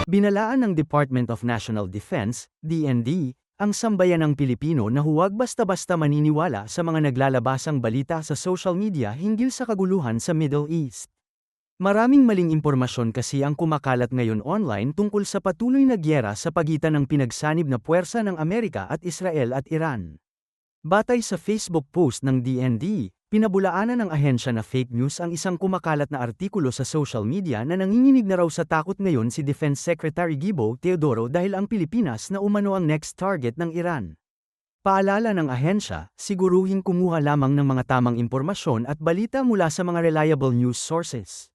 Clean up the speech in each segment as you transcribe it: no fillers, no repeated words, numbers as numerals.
Binalaan ng Department of National Defense, DND, ang sambayanang Pilipino na huwag basta-basta maniniwala sa mga naglalabasang balita sa social media hinggil sa kaguluhan sa Middle East. Maraming maling impormasyon kasi ang kumakalat ngayon online tungkol sa patuloy na gyera sa pagitan ng pinagsanib na puwersa ng Amerika at Israel at Iran. Batay sa Facebook post ng DND, pinabulaanan ng ahensya na fake news ang isang kumakalat na artikulo sa social media na nanginginig na raw sa takot ngayon si Defense Secretary Gibo Teodoro dahil ang Pilipinas na umano ang next target ng Iran. Paalala ng ahensya, siguruhing kumuha lamang ng mga tamang impormasyon at balita mula sa mga reliable news sources.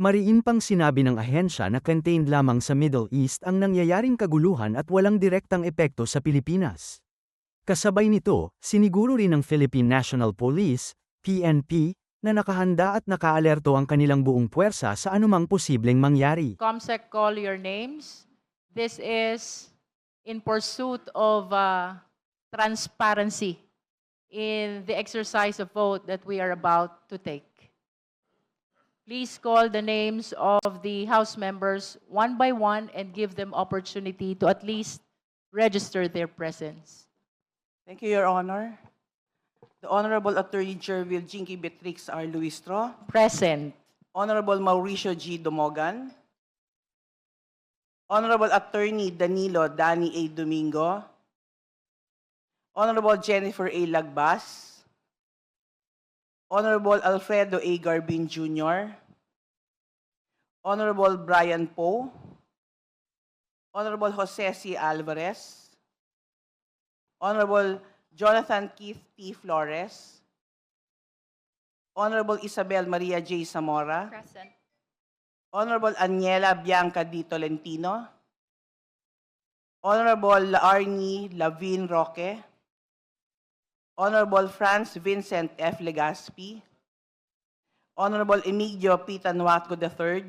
Mariin pang sinabi ng ahensya na contained lamang sa Middle East ang nangyayaring kaguluhan at walang direktang epekto sa Pilipinas. Kasabay nito, siniguro rin ng Philippine National Police, PNP, na nakahanda at nakaalerto ang kanilang buong puwersa sa anumang posibleng mangyari. COMSEC, call your names. This is in pursuit of transparency in the exercise of vote that we are about to take. Please call the names of the House members one by one and give them opportunity to at least register their presence. Thank you, Your Honor. The Honorable Attorney Jervil Jinky Beatrix R. Luistro. Present. Honorable Mauricio G. Dumogan. Honorable Attorney Danilo Danny A. Domingo. Honorable Jennifer A. Lagbas. Honorable Alfredo A. Garbin Jr. Honorable Brian Poe. Honorable Jose C. Alvarez. Honorable Jonathan Keith T. Flores. Honorable Isabel Maria J. Zamora. Present. Honorable Aniela Bianca D. Tolentino. Honorable Laarni Lavin Roque. Honorable Franz Vincent F. Legaspi. Honorable Emilio P. Tanuatco III.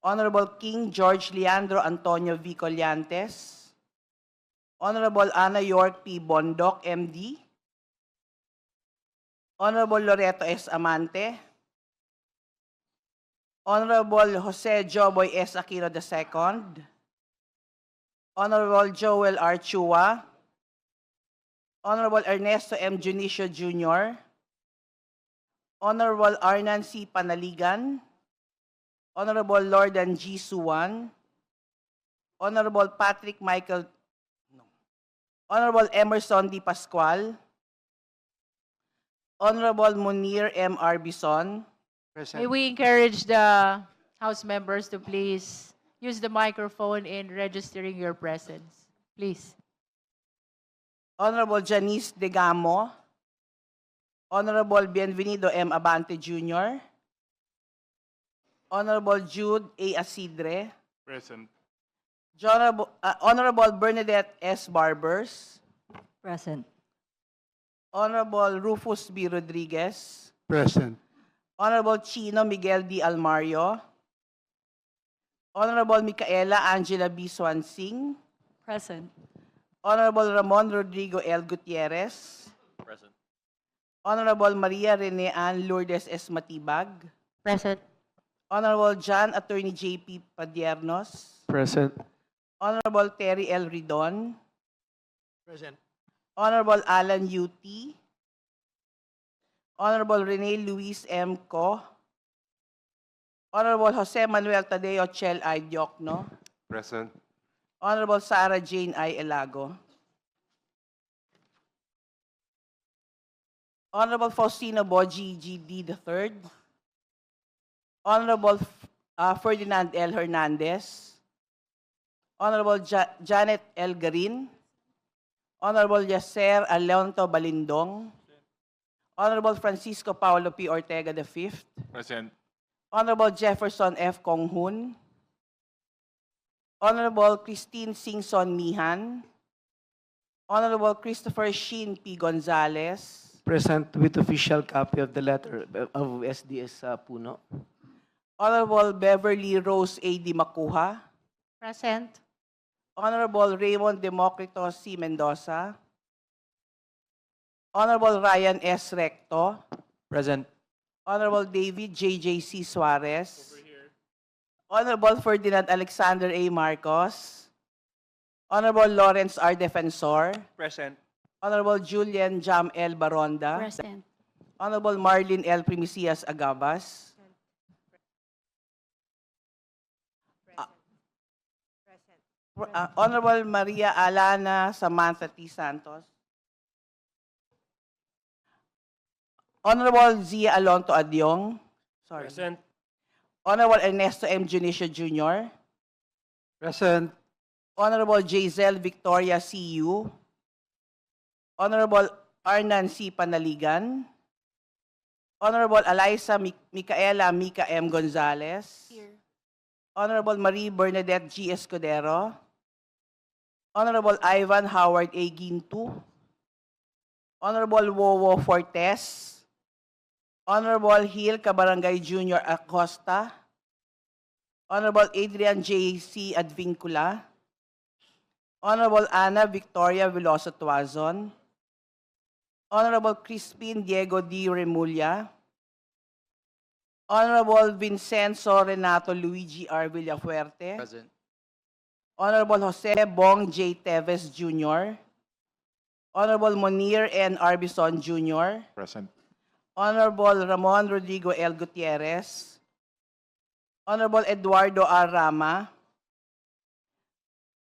Honorable King George Leandro Antonio V. Collantes. Honorable Ana York P. Bondoc, MD. Honorable Loreto S. Amante. Honorable Jose Joboy S. Aquino II. Honorable Joel R. Chua. Honorable Ernesto M. Junicio Jr. Honorable Arnan C. Panaligan. Honorable Lordan G. Suwan. Honorable Patrick Michael Honorable Emerson D. Pascual. Honorable Munir M. Arbison. May we encourage the House members to please use the microphone in registering your presence. Please. Honorable Janice Degamo. Honorable Bienvenido M. Abante Jr. Honorable Jude A. Asidre. Present. Honorable Bernadette S. Barbers. Present. Honorable Rufus B. Rodriguez. Present. Honorable Chino Miguel D. Almario. Honorable Micaela Angela B. Swansing. Present. Honorable Ramon Rodrigo L. Gutierrez. Present. Honorable Maria Rene Ann Lourdes S. Matibag. Present. Honorable John Attorney J.P. Padiernos. Present. Honorable Terry L. Ridon. Present. Honorable Alan U.T. Honorable Rene Luis M. Co. Honorable Jose Manuel Tadeo Chel I. Diokno. Present. Honorable Sarah Jane I. Elago. Honorable Faustino Boji G.D. III. Honorable Ferdinand L. Hernandez. Honorable Janet L. Garin. Honorable Yaser Alonto Balindong. Honorable Francisco Paulo P. Ortega V. Present. Honorable Jefferson F. Konghun. Honorable Christine Singson Mihan. Honorable Christopher Shin P. Gonzalez. Present with official copy of the letter of SDS Puno. Honorable Beverly Rose A. Di Macuha. Present. Honorable Raymond Democrito C. Mendoza. Honorable Ryan S. Recto. Present. Honorable David J.J.C. Suarez. Honorable Ferdinand Alexander A. Marcos, Honorable Lawrence R. Defensor, Present. Honorable Julian Jam L. Baronda, Present. Honorable Marlene L. Primicias Agabas, Honorable Maria Alana Samantha T. Santos, Honorable Zia Alonto Adyong, sorry, Present. Honorable Ernesto M. Junicio Jr., Present. Honorable Jazel Victoria C.U., Honorable Arnan C. Panaligan, Honorable Eliza Micaela Mica M. Gonzalez, Honorable Marie Bernadette G. Escudero, Honorable Ivan Howard A. Gintu, Honorable Wowo Fortes, Honorable Hil Cabarangay Jr. Acosta, Honorable Adrian J. C. Advincula, Honorable Ana Victoria Veloso Tuazon, Honorable Crispin Diego D. Remulla, Honorable Vincenzo Renato Luigi R. Villafuerte, Present. Honorable Jose Bong J. Teves Jr., Honorable Monir N. Arbison Jr., Present. Honorable Ramon Rodrigo L. Gutierrez, Honorable Eduardo R. Rama,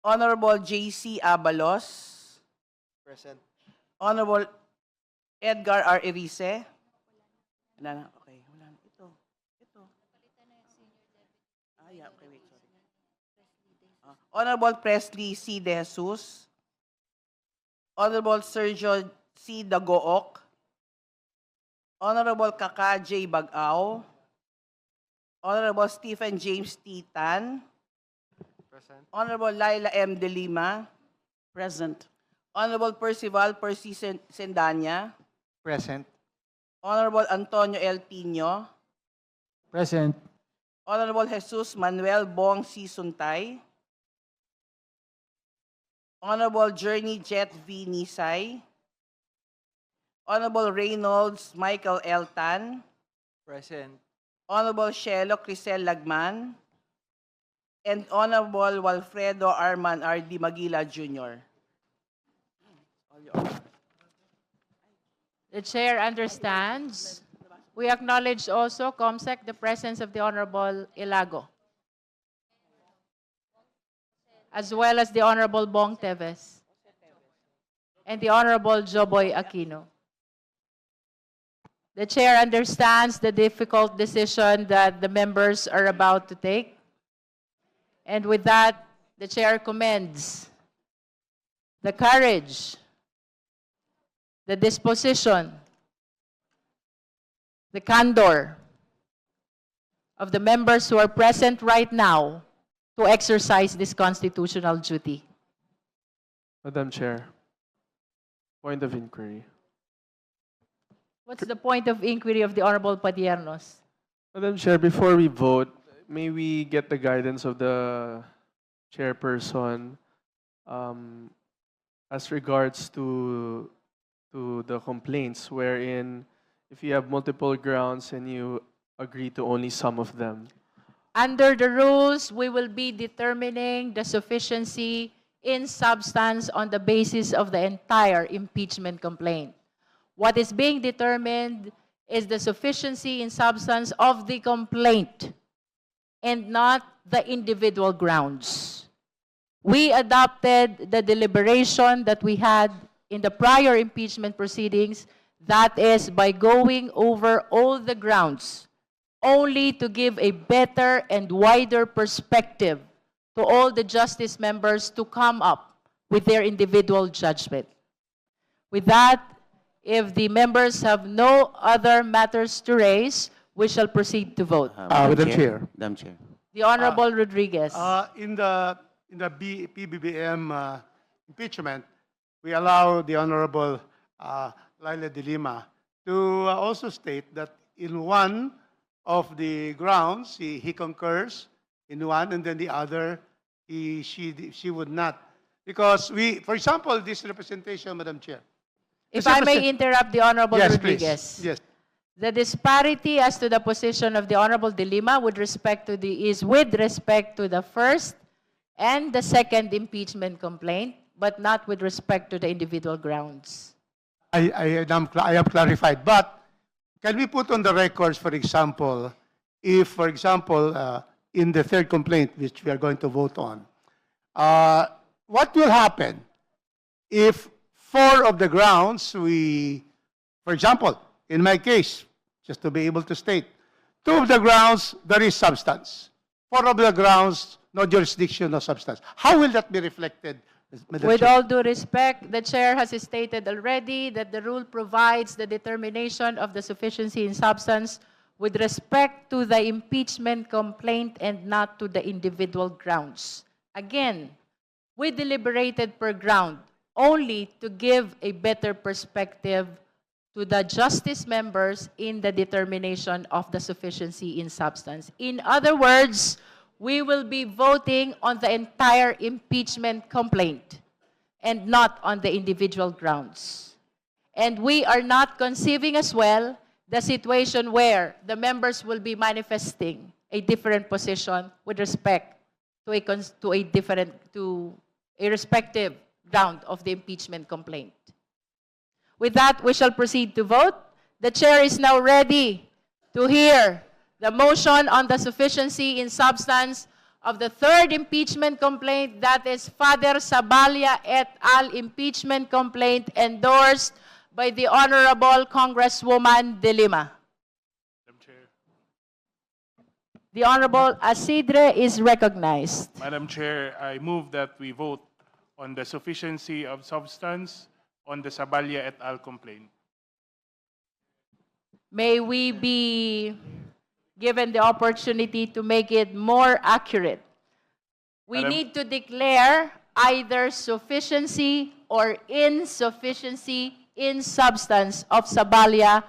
Honorable J.C. Abalos, Present. Honorable Edgar R. Erice. Wala na, okay. Wala na. Ito. Yeah, okay, wait, sorry. Honorable Presley C. De Jesus, Honorable Sergio C. Dagook, Honorable Kaka J. Bagao, Honorable Stephen James T. Tan, Present. Honorable Laila M. De Lima, present. Honorable Percival Percy Sendanya, Present. Honorable Antonio L. Tino, Present. Honorable Jesus Manuel Bong C. Suntay, Honorable Journey Jet V. Nisay, Honorable Reynolds Michael L. Tan, Present. Honorable Shelo Crisel Lagman, and Honorable Walfredo Arman R. D. Magila Jr. The chair understands. We acknowledge also, COMSEC, the presence of the Honorable Ilago, as well as the Honorable Bong Teves, and the Honorable Joboy Aquino. The chair understands the difficult decision that the members are about to take. And with that, the chair commends the courage, the disposition, the candor of the members who are present right now to exercise this constitutional duty. Madam Chair, point of inquiry. What's the point of inquiry of the Honorable Padiernos? Madam Chair, before we vote, may we get the guidance of the chairperson as regards to the complaints wherein if you have multiple grounds and you agree to only some of them. Under the rules, we will be determining the sufficiency in substance on the basis of the entire impeachment complaint. What is being determined is the sufficiency in substance of the complaint and not the individual grounds. We adopted the deliberation that we had in the prior impeachment proceedings, that is by going over all the grounds, only to give a better and wider perspective to all the justice members to come up with their individual judgment. With that, if the members have no other matters to raise, we shall proceed to vote. Madam Chair. Madam Chair. The Honorable Rodriguez. In the PBBM impeachment, we allow the Honorable Laila De Lima to also state that in one of the grounds he concurs in one, and then the other she would not, because for example, this representation, Madam Chair. If Mr. I may President- interrupt the Honorable Yes, Rodriguez. please. Yes. The disparity as to the position of the Honorable De Lima with respect to is with respect to the first and the second impeachment complaint, but not with respect to the individual grounds. I am clarified, but can we put on the records, for example, if, for example, in the third complaint, which we are going to vote on, what will happen if 4 of the grounds for example, in my case, just to be able to state, 2 of the grounds, there is substance. 4 of the grounds, no jurisdiction, no substance. How will that be reflected, Madam With Chair? all due respect, the chair has stated already that the rule provides the determination of the sufficiency in substance with respect to the impeachment complaint and not to the individual grounds. Again, we deliberated per ground only to give a better perspective to the justice members in the determination of the sufficiency in substance. In other words, we will be voting on the entire impeachment complaint and not on the individual grounds. And we are not conceiving as well the situation where the members will be manifesting a different position with respect to a respective ground of the impeachment complaint. With that, we shall proceed to vote. The chair is now ready to hear the motion on the sufficiency in substance of the third impeachment complaint, that is Father Sabalia et al. Impeachment complaint endorsed by the Honorable Congresswoman De Lima. Madam Chair. The Honorable Asidre is recognized. Madam Chair, I move that we vote on the sufficiency of substance on the Sabalia et al. Complaint. May we be given the opportunity to make it more accurate. We Madam- need to declare either sufficiency or insufficiency in substance of Sabalia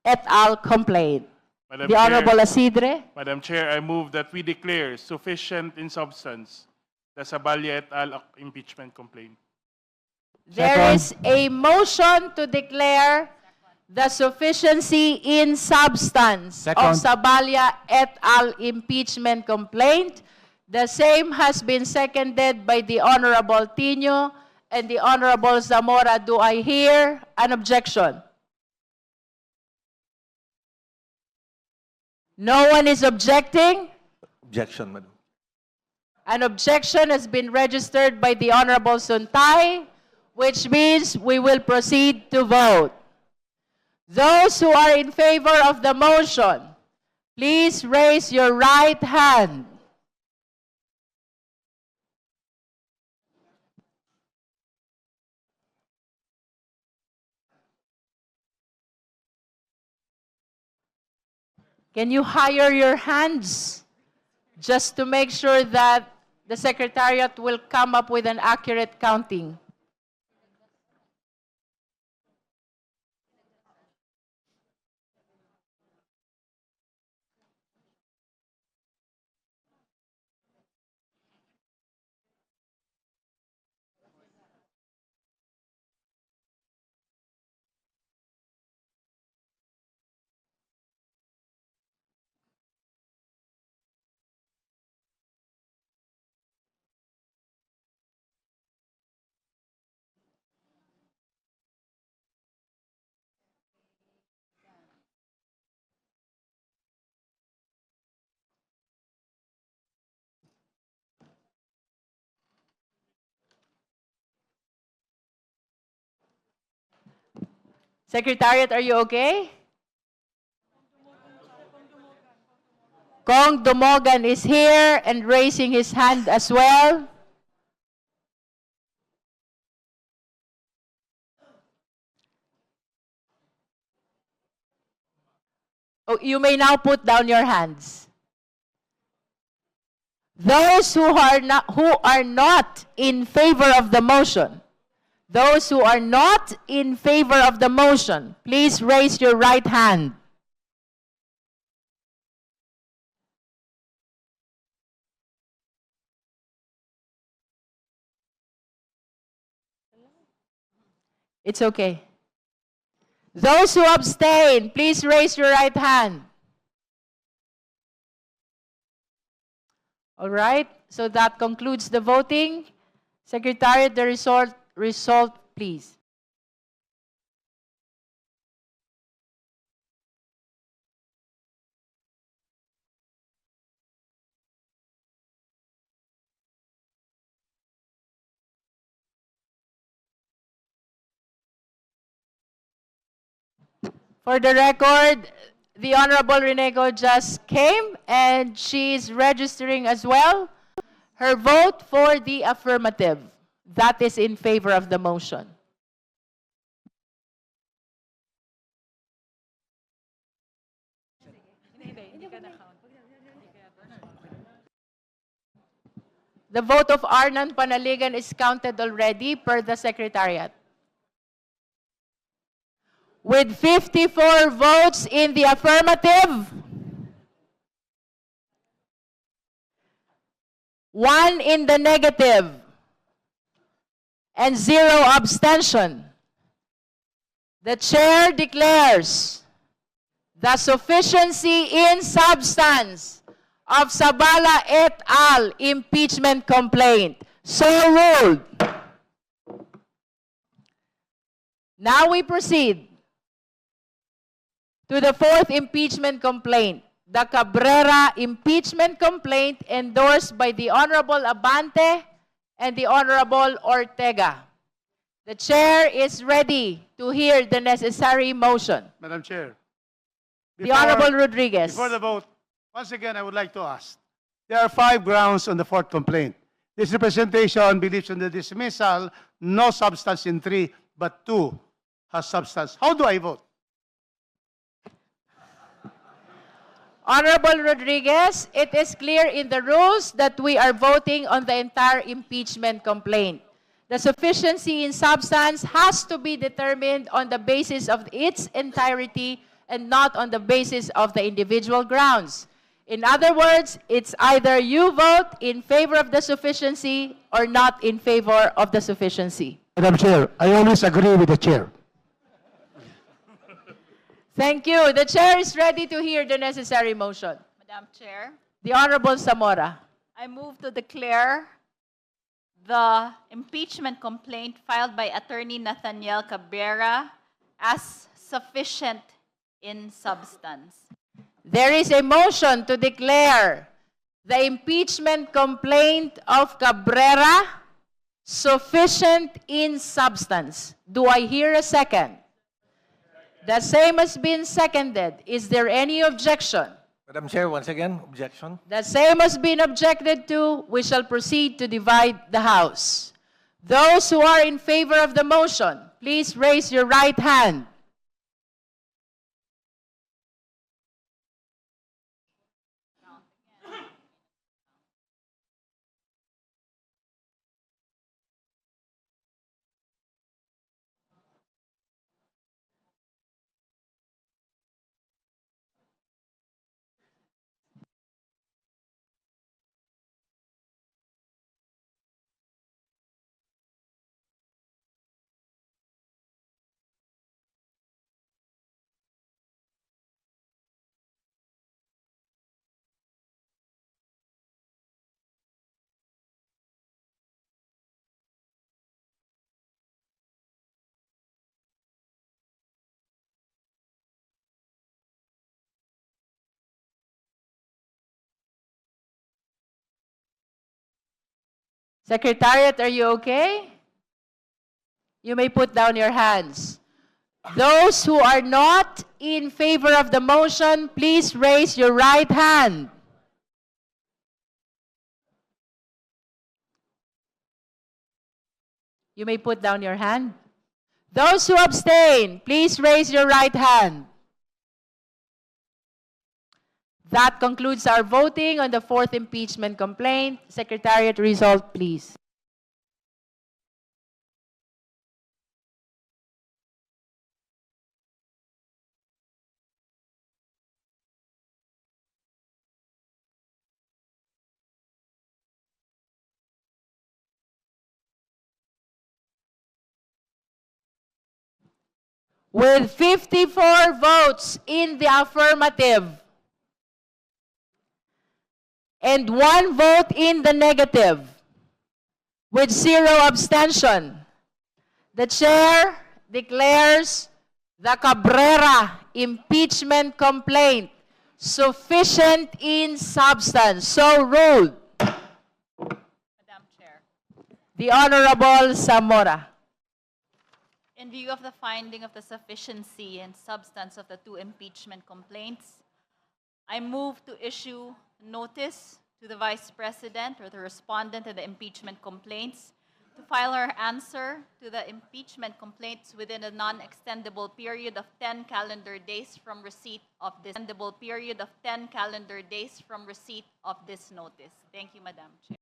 et al. Complaint. Madam The Chair- Honorable Asidre. Madam Chair, I move that we declare sufficient in substance the Sabalia et al. Impeachment complaint. There is a motion to declare the sufficiency in substance of Sabalia et al. Impeachment complaint. The same has been seconded by the Honorable Tino and the Honorable Zamora. Do I hear an objection? No one is objecting? Objection, Madam. An objection has been registered by the Honorable Suntay, which means we will proceed to vote. Those who are in favor of the motion, please raise your right hand. Can you higher your hands just to make sure that the Secretariat will come up with an accurate counting? Secretariat, are you okay? Kong Dumogan is here and raising his hand as well. Oh, you may now put down your hands. Those who are not in favor of the motion, those who are not in favor of the motion, please raise your right hand. It's okay. Those who abstain, please raise your right hand. All right, so that concludes the voting. Secretariat, the result, please. For the record, the Honorable Renego just came and she's registering as well her vote for the affirmative. That is in favor of the motion. The vote of Arnan Panaligan is counted already per the Secretariat. With 54 votes in the affirmative, 1 in the negative, and 0 abstention, the Chair declares the sufficiency in substance of Zabala et al. Impeachment complaint. So ruled. Now we proceed to the fourth impeachment complaint, the Cabrera impeachment complaint endorsed by the Honorable Abante and the Honorable Ortega. The Chair is ready to hear the necessary motion. Madam Chair. The Honorable Rodriguez. Before the vote, once again, I would like to ask. There are 5 grounds on the fourth complaint. This representation believes in the dismissal, no substance in 3, but 2 has substance. How do I vote? Honorable Rodriguez, it is clear in the rules that we are voting on the entire impeachment complaint. The sufficiency in substance has to be determined on the basis of its entirety and not on the basis of the individual grounds. In other words, it's either you vote in favor of the sufficiency or not in favor of the sufficiency. Madam Chair, I always agree with the Chair. Thank you. The Chair is ready to hear the necessary motion. Madam Chair, The Honorable Zamora. I move to declare the impeachment complaint filed by Attorney Nathaniel Cabrera as sufficient in substance. There is a motion to declare the impeachment complaint of Cabrera sufficient in substance. Do I hear a second? The same has been seconded. Is there any objection? Madam Chair, once again, objection. The same has been objected to. We shall proceed to divide the House. Those who are in favor of the motion, please raise your right hand. Secretariat, are you okay? You may put down your hands. Those who are not in favor of the motion, please raise your right hand. You may put down your hand. Those who abstain, please raise your right hand. That concludes our voting on the fourth impeachment complaint. Secretariat, result, please. with 54 votes in the affirmative and 1 vote in the negative, with 0 abstention, the chair declares the Cabrera impeachment complaint sufficient in substance. So ruled. Madam Chair. The Honorable Zamora. In view of the finding of the sufficiency and substance of the 2 impeachment complaints, I move to issue notice to the Vice President or the respondent of the impeachment complaints to file her answer to the impeachment complaints within a non-extendable period of 10 calendar days from receipt of this notice. Thank you, Madam Chair.